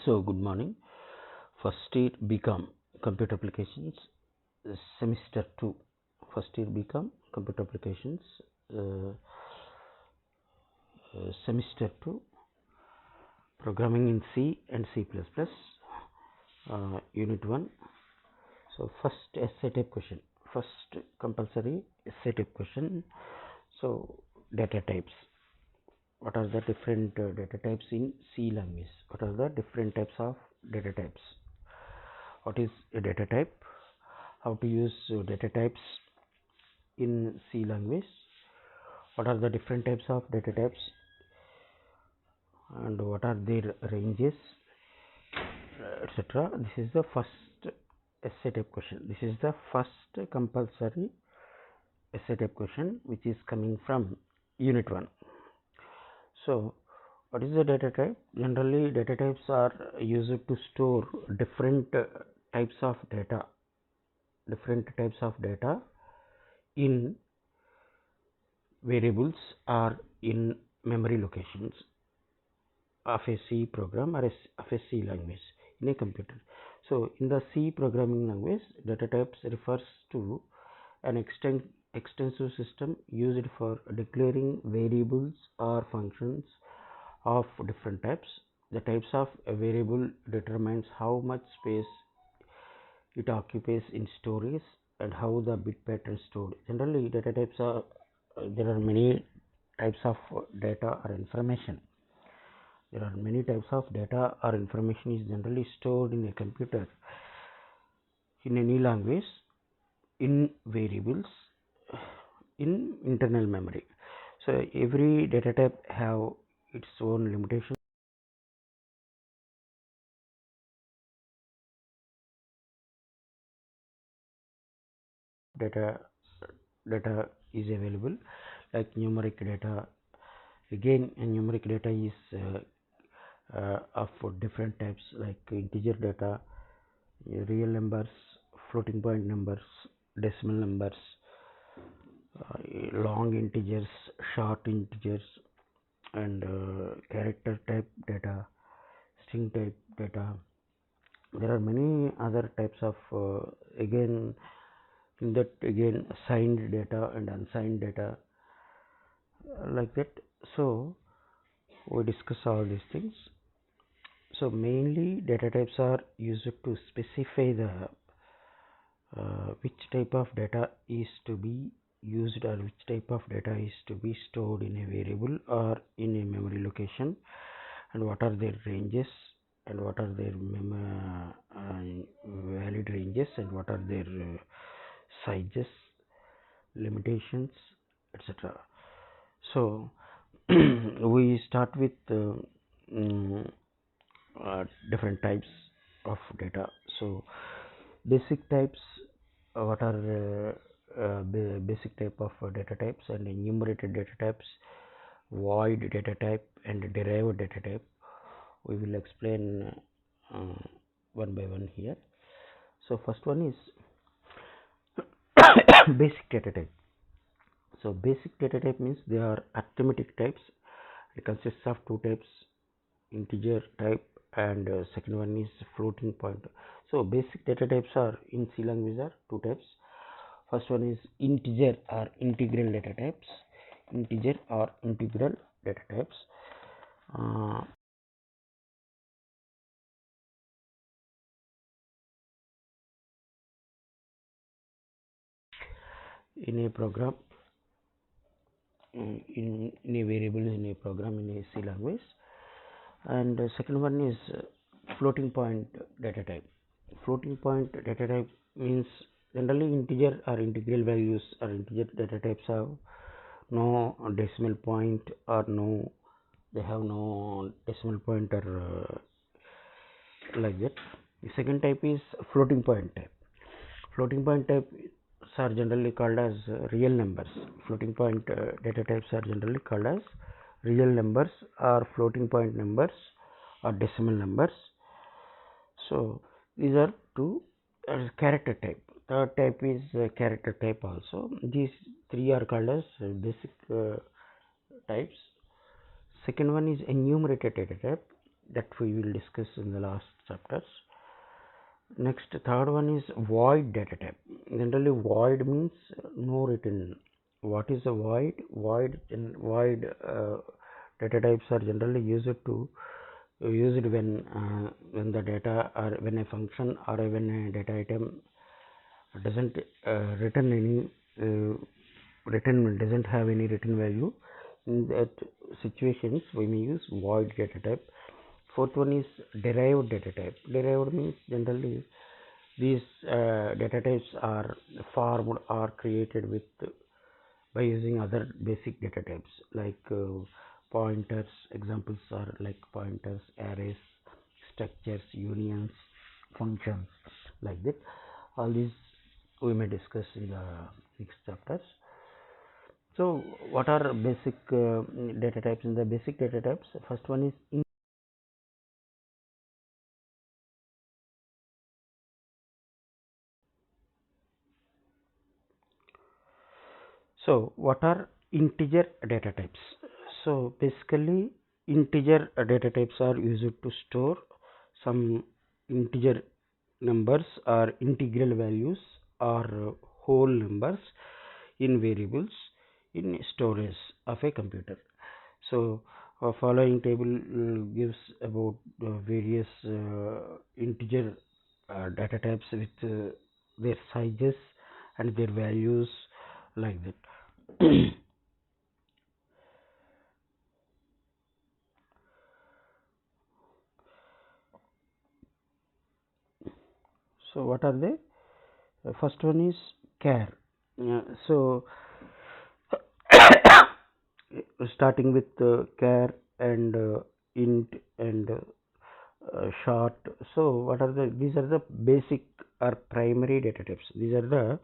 So, good morning. First year Bcom Computer Applications, semester 2. First year Bcom Computer Applications, semester 2, Programming in C and C++, Unit 1. So, first essay type question, first compulsory essay type question. So, data types. What are the different data types in C language? What are the different types of data types? What is a data type? How to use data types in C language? What are the different types of data types and what are their ranges, etc. This is the first essay type question. This is the first compulsory essay type question which is coming from Unit 1. So, what is the data type? Generally, data types are used to store different types of data in variables or in memory locations of a C program or of a C language in a computer. So, in the C programming language, data types refers to an extensive system used for declaring variables or functions of different types. The types of a variable determines how much space it occupies in storage and how the bit pattern stored. Generally, data types are there are many types of data or information. There are many types of data or information is generally stored in a computer in any language in variables in internal memory. So every data type have its own limitations. Data is available like numeric data. Again, numeric data is of different types like integer data, real numbers, floating point numbers, decimal numbers, long integers, short integers, and character type data, string type data. There are many other types of again in that again signed data and unsigned data like that. So we discuss all these things. So mainly data types are used to specify the which type of data is to be used or which type of data is to be stored in a variable or in a memory location, and what are their ranges and what are their valid ranges and what are their sizes, limitations, etc. So we start with different types of data. So basic types, what are basic type of data types and enumerated data types, void data type and derived data type. We will explain one by one here. So first one is basic data type. So basic data type means they are arithmetic types. It consists of two types, integer type and second one is floating point. So basic data types are in C language are two types. First one is integer or integral data types. Integer or integral data types. In a program, in a variable in a program in a C language, and second one is floating point data type. Floating point data type means generally integer or integral values or integer data types have no decimal point or no, they have no decimal point or like that. The second type is floating point type. Floating point types are generally called as real numbers. Floating point data types are generally called as real numbers or floating point numbers or decimal numbers. So these are two. Character type. Third type is character type also. These three are called as basic types. Second one is enumerated data type. that we will discuss in the last chapters. Next, third one is void data type. Generally, void means no written. What is a void? Void data types are generally used when the data or when a function or when a data item doesn't return any doesn't have any written value. In that situations, we may use void data type. Fourth one is derived data type. Derived means generally these data types are formed or created with by using other basic data types like pointers. Examples are like pointers, arrays, structures, unions, functions, like that. All these we may discuss in the next chapters. So what are basic data types? In the basic data types, first one is so what are integer data types? So basically integer data types are used to store some integer numbers or integral values or whole numbers in variables in storage of a computer. So following table gives about various integer data types with their sizes and their values, like that. So what are they? First one is char. So starting with char and int and short. So what are these are the basic or primary data types. These are the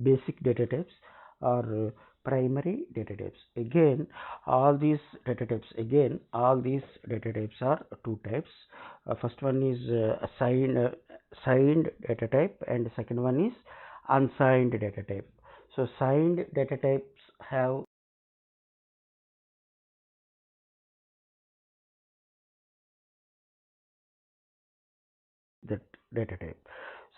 basic data types or primary data types. Again all these data types are two types. First one is signed data type, and second one is unsigned data type. So signed data types have that data type.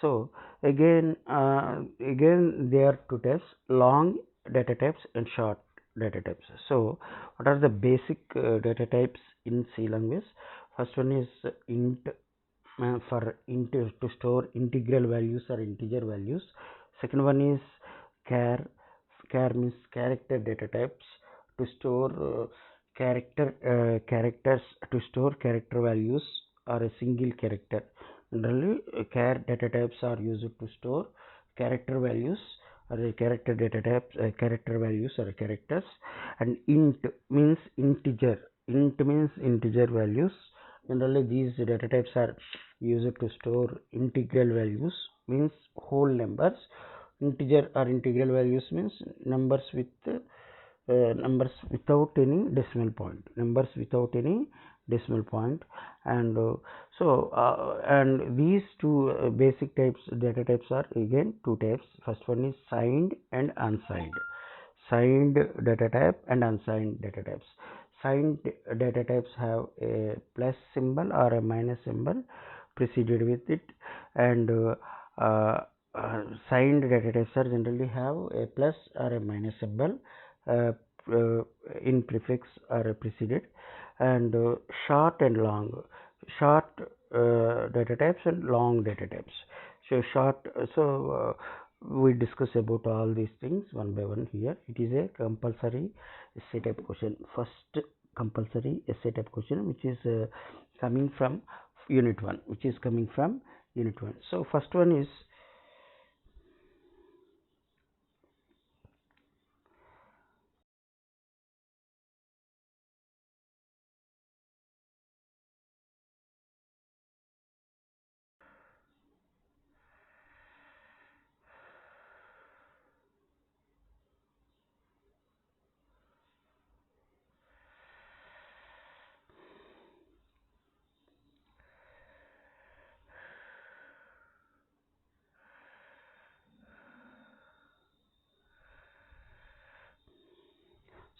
So again there are two types: long data types and short data types. So what are the basic data types in C language? First one is int, for int to store integral values or integer values. Second one is char. Char means character data types to store characters, to store character values or a single character. Generally, char data types are used to store character values or a character data types, character values or characters. And int means integer. Int means integer values. Generally, these data types are used to store integral values, means whole numbers. Integer or integral values means numbers with numbers without any decimal point, and and these two basic types data types are again two types. First one is signed and unsigned. Signed data type and unsigned data types. Signed data types have a plus symbol or a minus symbol preceded with it, and signed data types are generally have a plus or a minus symbol uh, uh, in prefix or preceded. And short and long, short data types and long data types. So short, we discuss about all these things one by one here. It is a compulsory essay type question. First compulsory essay type question, which is coming from unit 1, So first one is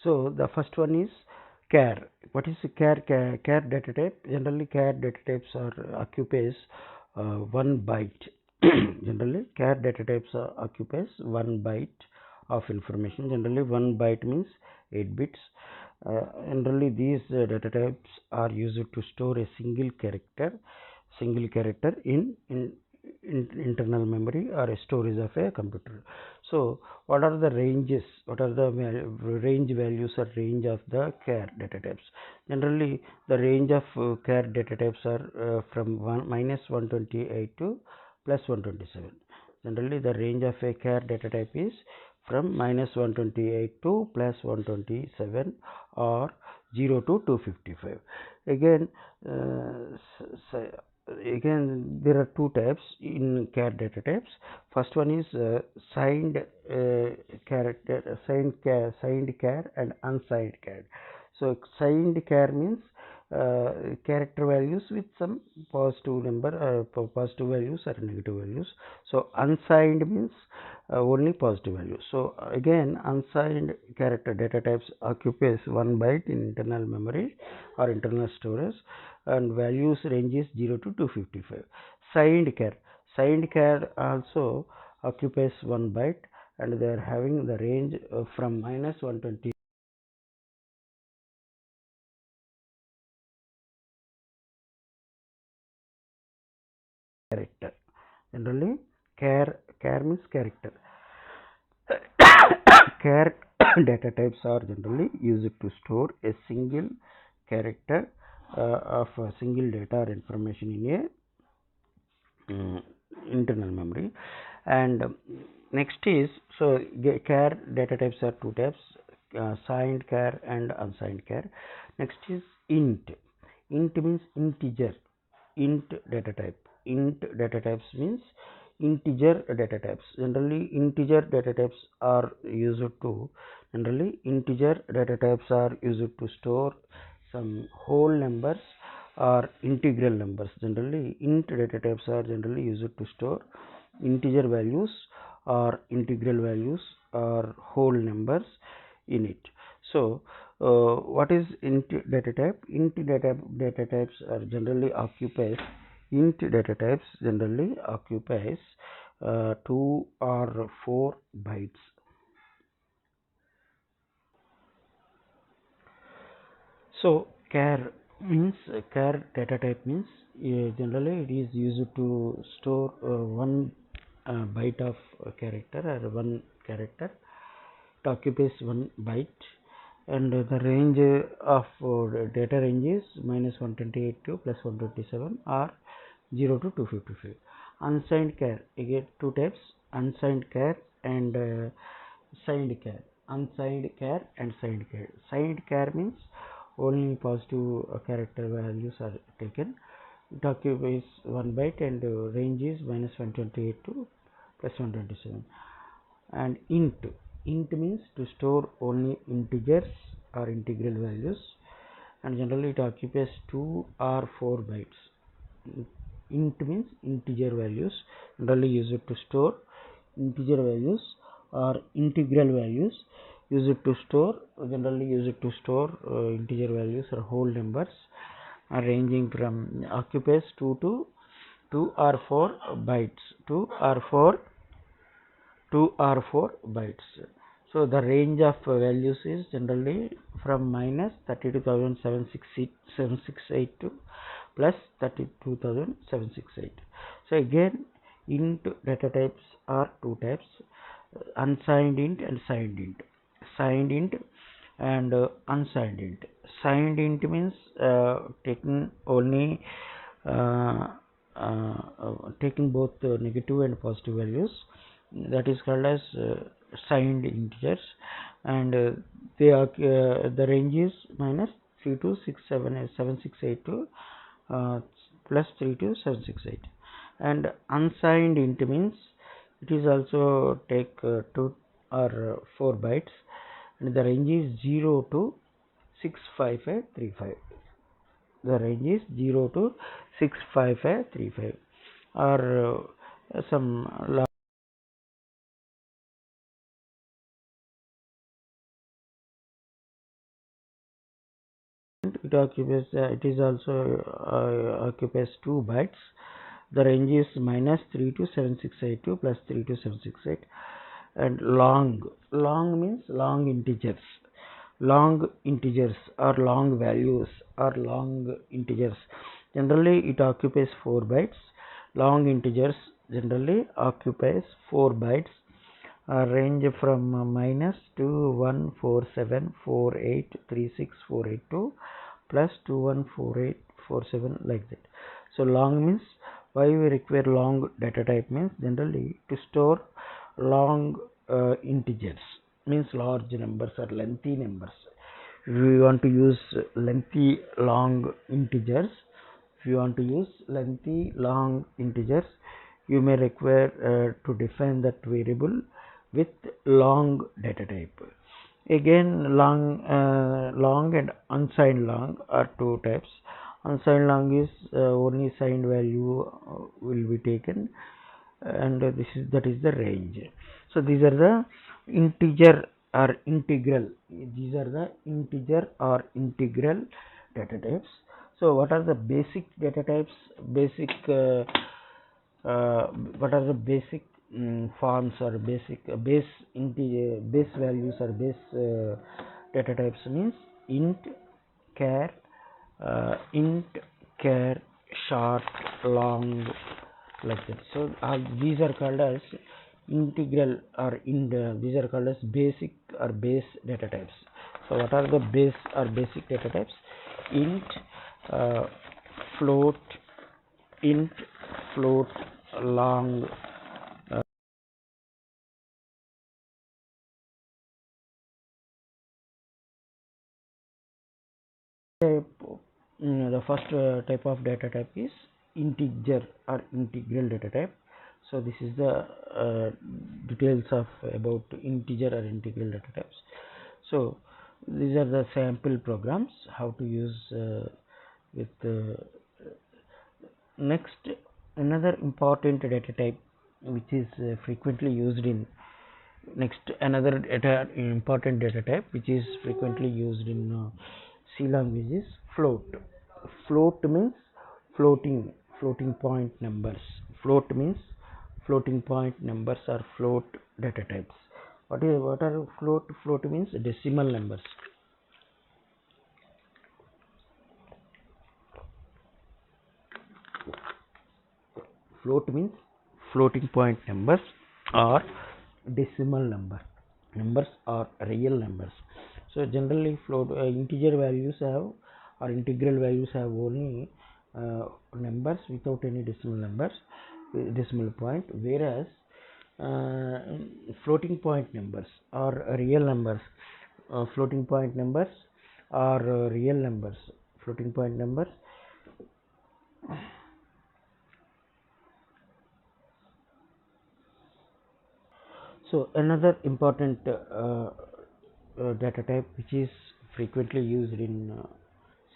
so the first one is char. What is char data type? Generally char data types are occupies 1 byte. Generally char data types occupies 1 byte of information. Generally 1 byte means 8 bits. Generally these data types are used to store a single character in internal memory or a storage of a computer. So what are the ranges? What are the range values or range of the char data types? Generally the range of char data types are from -128 to +127. Generally the range of a char data type is from -128 to +127 or 0 to 255. Again, again there are two types in char data types. First one is signed character, signed char and unsigned char. So signed char means character values with some positive number, positive values or negative values. So unsigned means only positive values. So again unsigned character data types occupies 1 byte in internal memory or internal storage, and values ranges 0 to 255. Signed char also occupies 1 byte, and they are having the range from -120 character. Generally char means character. Char data types are generally used to store a single character of a single data or information in a internal memory. And next is, so char data types are two types, signed char and unsigned char. Next is int means integer. Int data types means integer data types. Generally integer data types are used to store some whole numbers or integral numbers. Generally int data types are generally used to store integer values or integral values or whole numbers in it. So what is int data type? Data types are generally occupies int data types generally occupies 2 or 4 bytes. So char data type means generally it is used to store 1 byte of character or one character. It occupies 1 byte, and the range of data range is -128 to +127 or 0 to 255. Unsigned char, again two types, unsigned char and signed char. Unsigned char and signed char. Signed char means only positive character values are taken. It occupies 1 byte and range is -128 to +127. And int means to store only integers or integral values, and generally it occupies 2 or 4 bytes. Int means integer values, generally used to store integer values or integral values, generally used to store integer values or whole numbers, ranging from occupies 2 or 4 bytes, 2 or 4 bytes. So the range of values is generally from -32,768 to +32,768. So again int data types are two types, unsigned int and signed int. Signed int and unsigned int. Signed int means taking only taking both negative and positive values, that is called as signed integers, and they are the range is -3 to 768 to +3 to 768. And unsigned int means it is also take 2 or 4 bytes, and the range is 0 to 65535. The range is 0 to 65535, or some it is also occupies 2 bytes. The range is -3 to 7682 plus 3 to 768. And long means long integers. Long integers or long values or long integers, generally it occupies 4 bytes. Long integers generally occupies 4 bytes, range from minus to 1474836 plus 214847, like that. So long means, why we require long data type means, generally to store long integers, means large numbers or lengthy numbers. If we want to use lengthy long integers, you may require to define that variable with long data type. Again, long and unsigned long are 2 types. Unsigned long is only signed value will be taken, and that is the range. So these are the integer or integral. These are the integer or integral data types. So what are the basic data types? What are the basic forms or basic base integer, base values or base data types means int, char, int, char, short, long, like that. So these are called as integral or these are called as basic or base data types. So what are the base or basic data types? Int, float, int, float, long, the first type of data type is integer or integral data type. So this is the details of about integer or integral data types. So these are the sample programs how to use with next. Another important data type which is frequently used in important data type which is frequently used in C language is float. Float means floating point numbers. Float means floating point numbers or float data types. What are float? Float means decimal numbers. Float means floating point numbers or decimal numbers or real numbers. So generally float integer values have or integral values have only numbers without any decimal point, whereas floating point numbers or real numbers, floating point numbers or real numbers, floating point numbers. So another important data type which is frequently used in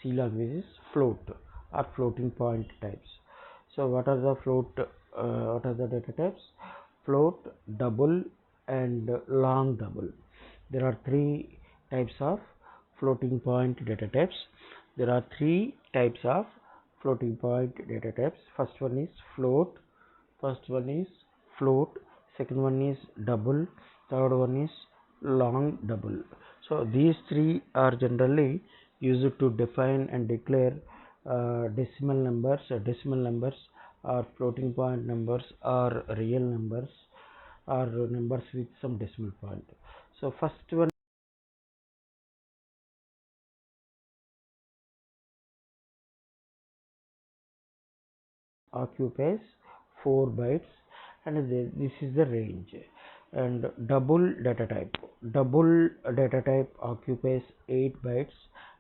C language is float or floating point types. So what are the what are the data types? Float, double, and long double. There are 3 types of floating point data types. There are 3 types of floating point data types. First one is float. Second one is double. Third one is long double. So these 3 are generally used to define and declare decimal numbers or floating point numbers or real numbers or numbers with some decimal point. So first one occupies 4 bytes, and this is the range. And double data type occupies 8 bytes,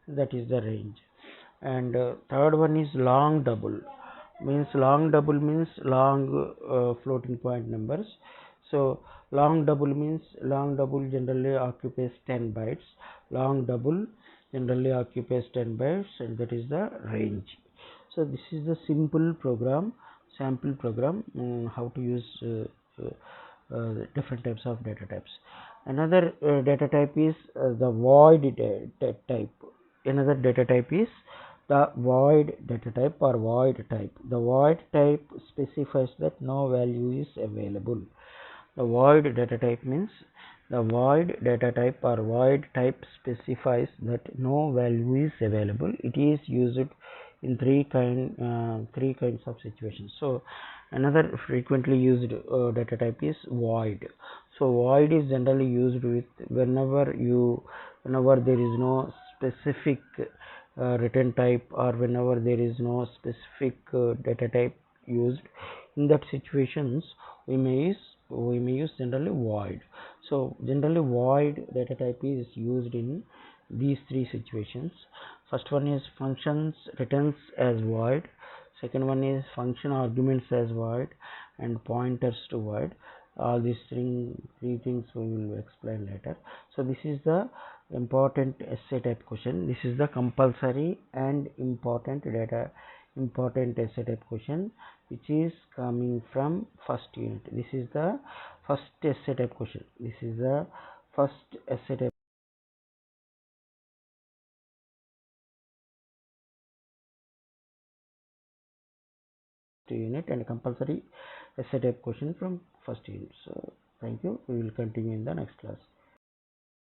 that is the range. And third one is long double means long floating point numbers. So long double generally occupies 10 bytes. Long double generally occupies 10 bytes, and that is the range. So this is the sample program how to use different types of data types. Another data type is the void type. another data type is the void data type or void type. The void type specifies that no value is available. The void data type means the void data type or void type specifies that no value is available. It is used in three kinds of situations. So another frequently used data type is void. So void is generally used with whenever there is no specific return type, or whenever there is no specific data type used. In that situations we may use generally void. So generally void data type is used in these three situations. First one is functions returns as void, second one is function arguments as void, and pointers to void. All these three things we will explain later. So this is the important essay type question. This is the compulsory and important essay type question which is coming from first unit. This is the first essay type question. This is the first essay type unit and compulsory essay type question from first unit. So thank you. We will continue in the next class.